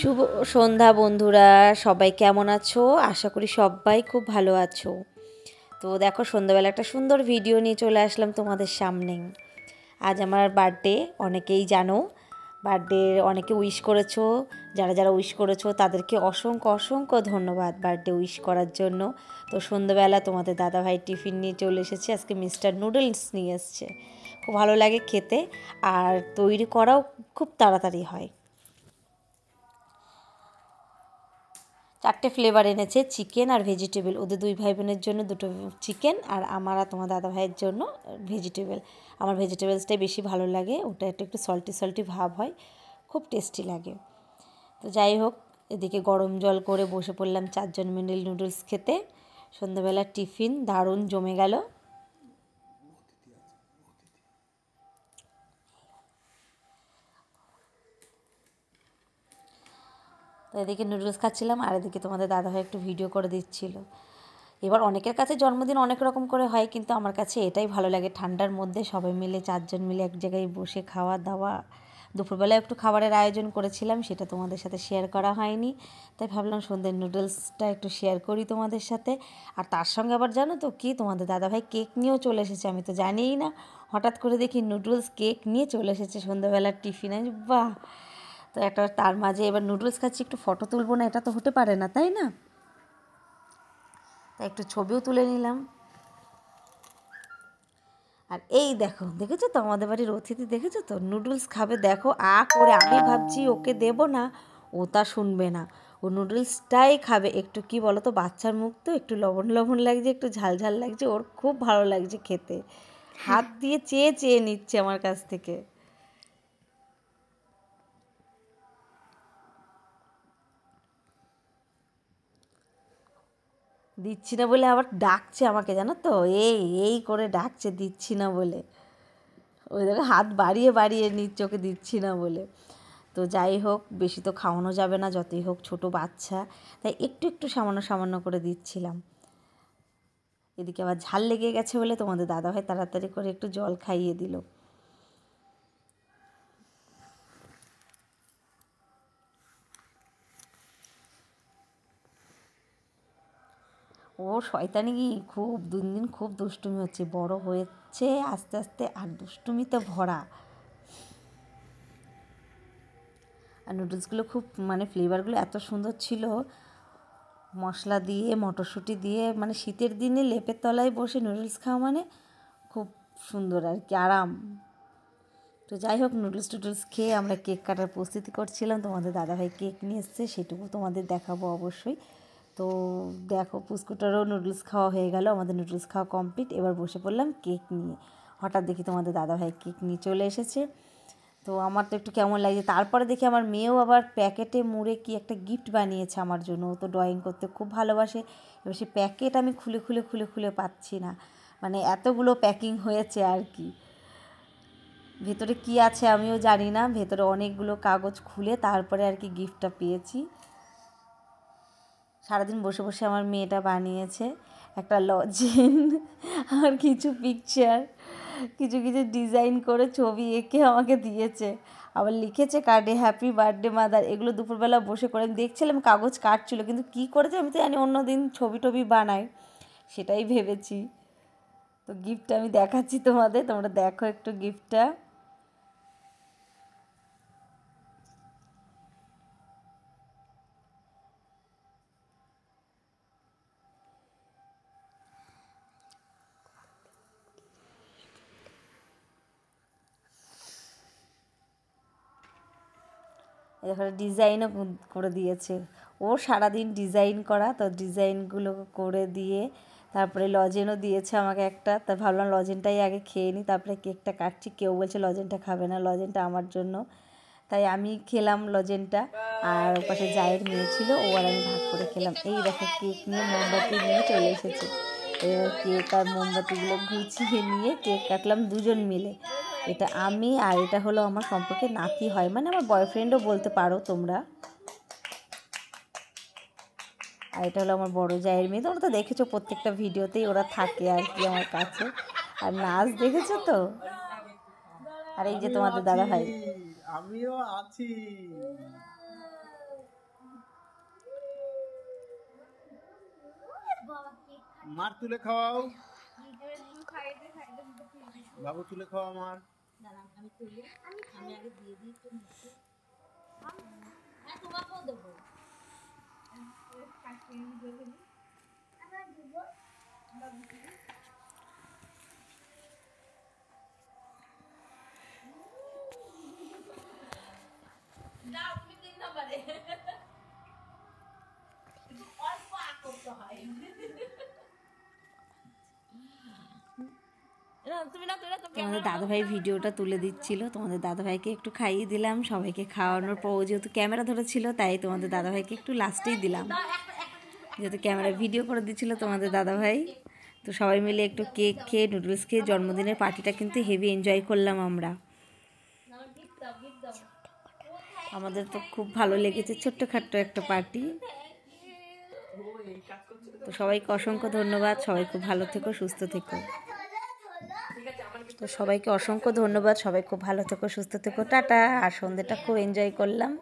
শুভ সন্ধ্যা বন্ধুরা, সবাই কেমন আছো? আশা করি সবাই খুব ভালো আছো। তো দেখো, সন্ধ্যাবেলা একটা সুন্দর ভিডিও নিয়ে চলে আসলাম তোমাদের সামনে। আজ আমার বার্থডে, অনেকেই জানো। বার্থডে অনেকে উইশ করেছো, যারা যারা উইশ করেছো তাদেরকে অসংখ্য অসংখ্য ধন্যবাদ বার্থডে উইশ করার জন্য। তো সন্ধ্যাবেলা তোমাদের দাদাভাই টিফিন নিয়ে চলে এসেছে, আজকে মিস্টার নুডলস নিয়ে এসছে। খুব ভালো লাগে খেতে, আর তৈরি করাও খুব তাড়াতাড়ি হয়। 4টে ফ্লেভার এনেছে, চিকেন আর ভেজিটেবল। ওদের দুই ভাই বোনের জন্য 2টো চিকেন, আর আমার আর তোমার দাদা ভাইয়ের জন্য ভেজিটেবল। আমার ভেজিটেবলসটাই বেশি ভালো লাগে, ওটা একটু সল্টি সল্টি ভাব হয়, খুব টেস্টি লাগে। তো যাই হোক, এদিকে গরম জল করে বসে পড়লাম 4 জন মিলে নুডলস খেতে। সন্ধ্যাবেলার টিফিন দারুণ জমে গেল। তো এদিকে নুডলস খাচ্ছিলাম, আর এদিকে তোমাদের দাদাভাই একটু ভিডিও করে দিচ্ছিল। এবার অনেকের কাছে জন্মদিন অনেক রকম করে হয়, কিন্তু আমার কাছে এটাই ভালো লাগে, ঠান্ডার মধ্যে সবাই মিলে 4 জন মিলে এক জায়গায় বসে খাওয়া দাওয়া। দুপুরবেলায় একটু খাবারের আয়োজন করেছিলাম, সেটা তোমাদের সাথে শেয়ার করা হয়নি, তাই ভাবলাম সন্ধ্যের নুডলসটা একটু শেয়ার করি তোমাদের সাথে। আর তার সঙ্গে আবার জানো তো কি, তোমাদের দাদাভাই কেক নিয়েও চলে এসেছে, আমি তো জানিই না। হঠাৎ করে দেখি নুডলস কেক নিয়ে চলে এসেছে সন্ধ্যাবেলার টিফিনে। বাহ! তো একটা তার মাঝে এবার নুডলস খাচ্ছি, একটু ফটো তুলবো না? এটা তো হতে পারে না, তাই না? তাই একটু ছবিও তুলে নিলাম। আর এই দেখো, দেখেছো তো আমাদের বাড়ির অতিথি, দেখেছো তো নুডলস খাবে, দেখো করে। আমি ভাবছি ওকে দেবো না, ও তা শুনবে না, ও নুডলসটাই খাবে। একটু কি বলো তো, বাচ্চার মুখ তো একটু লবণ লবণ লাগছে, একটু ঝাল ঝাল লাগছে, ওর খুব ভালো লাগছে খেতে। হাত দিয়ে চেয়ে চেয়ে নিচ্ছে আমার কাছ থেকে। দিচ্ছি না বলে আবার ডাকছে আমাকে, জানো তো, এই এই করে ডাকছে দিচ্ছি না বলে। ওই দেখো হাত বাড়িয়ে বাড়িয়ে নিচ্ছে ওকে দিচ্ছি না বলে। তো যাই হোক, বেশি তো খাওয়ানো যাবে না, যতই হোক ছোট বাচ্চা, তাই একটু একটু সামান্য সামান্য করে দিচ্ছিলাম। এদিকে আবার ঝাল লেগে গেছে বলে তোমাদের দাদাভাই তাড়াতাড়ি করে একটু জল খাইয়ে দিল। ও শয়তানি খুব, দিন দিন খুব দুষ্টুমি হচ্ছে, বড় হয়েছে আস্তে আস্তে, আর দুষ্টুমিতে ভরা। আর নুডলসগুলো খুব, মানে ফ্লেভারগুলো এত সুন্দর ছিল, মশলা দিয়ে মটরশুঁটি দিয়ে, মানে শীতের দিনে লেপের তলায় বসে নুডলস খাওয়া মানে খুব সুন্দর আর কি, আরাম। তো যাই হোক, নুডলস টুডলস খেয়ে আমরা কেক কাটার প্রস্তুতি করছিলাম। তোমাদের দাদাভাই কেক নিয়ে এসছে, সেটুকু তোমাদের দেখাবো অবশ্যই। তো দেখো, পুস্কুটারও নুডলস খাওয়া হয়ে গেল, আমাদের নুডলস খাওয়া কমপ্লিট। এবার বসে পড়লাম কেক নিয়ে। হঠাৎ দেখি তোমাদের দাদাভাই কেক নিয়ে চলে এসেছে। তো আমার তো একটু কেমন লাগছে, তারপরে দেখি আমার মেয়েও আবার প্যাকেটে মুড়ে কি একটা গিফট বানিয়েছে আমার জন্য। ও তো ড্রয়িং করতে খুব ভালোবাসে। এবার সেই প্যাকেট আমি খুলে খুলে খুলে খুলে পাচ্ছি না, মানে এতগুলো প্যাকিং হয়েছে আর কি। ভেতরে কি আছে আমিও জানি না, ভেতরে অনেকগুলো কাগজ খুলে তারপরে আর কি গিফটটা পেয়েছি। সারাদিন বসে বসে আমার মেয়েটা বানিয়েছে একটা লজেন আর কিছু পিকচার, কিছু কিছু ডিজাইন করে ছবি এঁকে আমাকে দিয়েছে। আবার লিখেছে কার্ডে হ্যাপি বার্থডে মাদার। এগুলো দুপুরবেলা বসে করে আমি দেখছিলাম, কাগজ কাটছিল, কিন্তু কী করেছে আমি তো জানি, অন্য দিন ছবি টবি বানাই, সেটাই ভেবেছি। তো গিফটটা আমি দেখাচ্ছি তোমাদের, তোমরা দেখো একটু গিফটটা। এখানে ডিজাইনও করে দিয়েছে, ও সারাদিন ডিজাইন করা, তো ডিজাইনগুলো করে দিয়ে তারপরে লজেনও দিয়েছে আমাকে একটা। তা ভাবলাম লজেনটাই আগে খেয়ে নিই, তারপরে কেকটা কাটছি। কেউ বলছে লজেনটা খাবে না, লজেনটা আমার জন্য, তাই আমি খেলাম লজেনটা। আর ওপাশে জায়ের মেয়ে ছিল, ও আর আমি ভাগ করে খেলাম। এই দেখো, কেক নিয়ে মোমবাতি নিয়ে চলে এসেছে। এবার কেক আর মোমবাতিগুলো গুছিয়ে নিয়ে কেক কাটলাম 2জন মিলে। এটা আমি, আর এটা হলো আমার সম্পর্কে নাতি হয়, মানে আমার বয়ফ্রেন্ডও বলতে পারো তোমরা। আর এটা হলো আমার বড় জায়ের মেয়ে, তোমরা তো দেখেছো প্রত্যেকটা ভিডিওতেই ওরা থাকে আর কি আমার কাছে। আর নাচ দেখেছো তো। আর এই যে তোমাদের দাদা ভাই, আমিও আছি। মার তুলে খাওয়াও, বাবু তুলে খাওয়া মার। আমি তুলি, আমি আগে দিয়ে দিই তো নিচে। হ্যাঁ তোমাকেও দেবো। দাও তুমি 3 নম্বরে। একটু অল্প করতে হয়। তোমাদের দাদাভাই ভিডিওটা তুলে দিচ্ছিল, তোমাদের দাদাভাইকে একটু খাইয়ে দিলাম, সবাইকে খাওয়ানোর পর যেহেতু ক্যামেরা ধরেছিল তাই তোমাদের দাদাভাইকে একটু লাস্টেই দিলাম, যেহেতু ক্যামেরা ভিডিও করে দিচ্ছিল তোমাদের দাদাভাই। তো সবাই মিলে একটু কেক খেয়ে নুডলস খেয়ে জন্মদিনের পার্টিটা কিন্তু হেভি এনজয় করলাম আমরা। আমাদের তো খুব ভালো লেগেছে, ছোট্টখাট্ট একটা পার্টি। তো সবাইকে অসংখ্য ধন্যবাদ, সবাই খুব ভালো থেকো, সুস্থ থেকো। তো সবাইকে অসংখ্য ধন্যবাদ, সবাই খুব ভালো থেকো, সুস্থ থেকো, টাটা। আর সন্ধ্যেটা খুব এনজয় করলাম।